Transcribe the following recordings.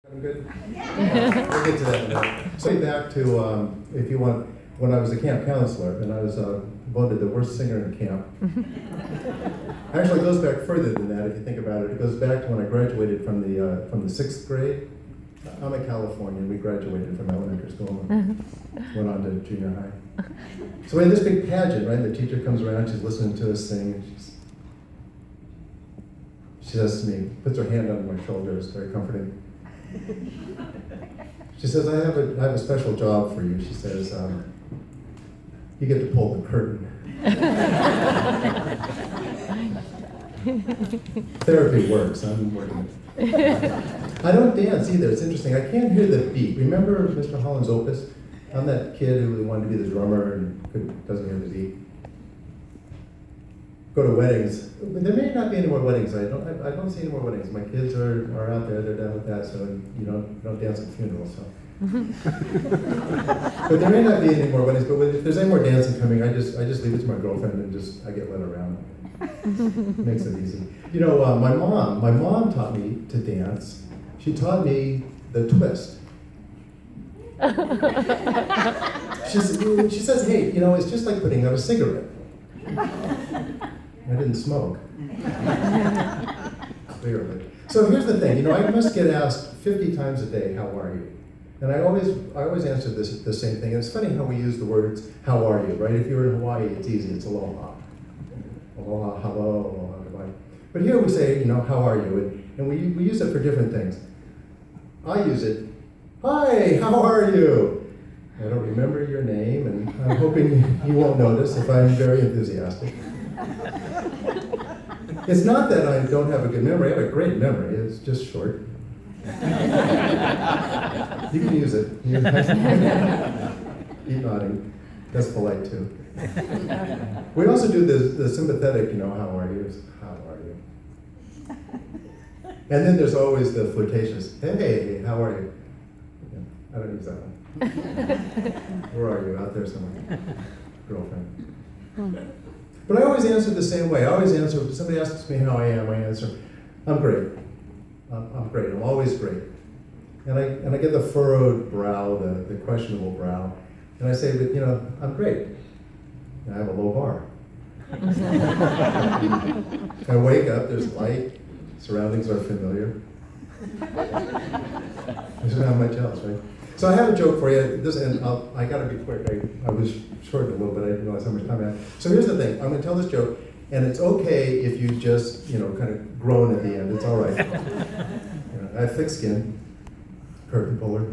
I'm good? We'll get to that in a minute. So back to, if you want, when I was a camp counselor, and I was voted the worst singer in camp. Actually, it goes back further than that if you think about it. It goes back to when I graduated from the 6th grade. I'm a Californian. We graduated from elementary school and went on to junior high. So we had this big pageant, right? The teacher comes around, she's listening to us sing, and she says to me, puts her hand on my shoulder, it's very comforting. She says, I have a special job for you. She says, you get to pull the curtain. Therapy works. I'm working it. I don't dance either. It's interesting. I can't hear the beat. Remember Mr. Holland's Opus? I'm that kid who wanted to be the drummer and doesn't hear the beat. Go to weddings. But there may not be any more weddings. I don't see any more weddings. My kids are out there. They're done with that. So you don't dance at funerals. So. But there may not be any more weddings. But if there's any more dancing coming, I just leave it to my girlfriend and I get led around. Makes it easy. You know, my mom taught me to dance. She taught me the twist. She says, hey, you know, it's just like putting out a cigarette. I didn't smoke. Clearly. So here's the thing, you know, I must get asked 50 times a day, how are you? And I always answer the same thing. And it's funny how we use the words, how are you, right? If you're in Hawaii, it's easy, it's aloha. Aloha, hello, aloha, goodbye. But here we say, you know, how are you? And we use it for different things. I use it, hi, how are you? I don't remember your name, and I'm hoping you won't notice if I'm very enthusiastic. It's not that I don't have a good memory. I have a great memory. It's just short. You can use it. Keep nodding. That's polite too. We also do the sympathetic, you know, how are you? How are you? And then there's always the flirtatious, hey, how are you? Yeah, I don't use that one. Where are you? Out there somewhere. Girlfriend. But I always answer the same way. I always answer, if somebody asks me how I am, I answer, I'm great. I'm great. I'm always great. And I get the furrowed brow, the questionable brow, and I say, but you know, I'm great. And I have a low bar. I wake up, there's light, surroundings are familiar. There's not much else, right? So I have a joke for you, and I gotta be quick. I was shortened a little bit, I didn't realize how much time I had. So here's the thing, I'm gonna tell this joke, and it's okay if you just, you know, kind of groan at the end, it's all right. You know, I have thick skin, curtain puller.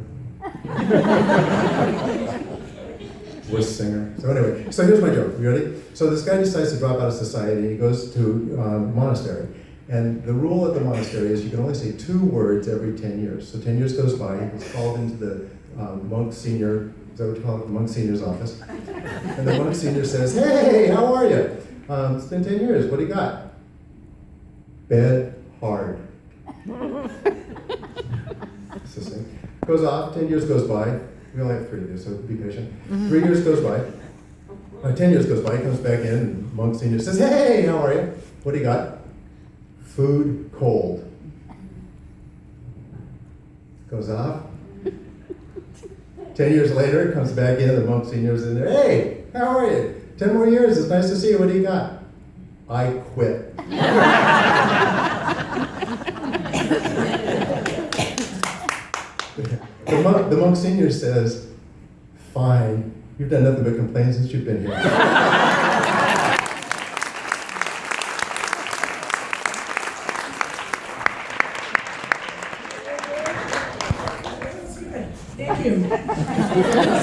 Worst singer. So anyway, so here's my joke. You ready? So this guy decides to drop out of society, and he goes to a monastery. And the rule at the monastery is you can only say 2 words every 10 years. So 10 years goes by, he's called into the monk senior, is that what you call it? The monk senior's office. And the monk senior says, hey, how are you? It's been 10 years, what do you got? Bed hard. Goes off, 10 years goes by. We only have 3 of these, so be patient. 3 years goes by. 10 years goes by, he comes back in, and monk senior says, hey, how are you? What do you got? Food cold. Goes off. 10 years later, comes back in, the monk senior's in there. Hey, how are you? 10 more years, it's nice to see you. What do you got? I quit. The monk senior says, fine, you've done nothing but complain since you've been here. Thank you.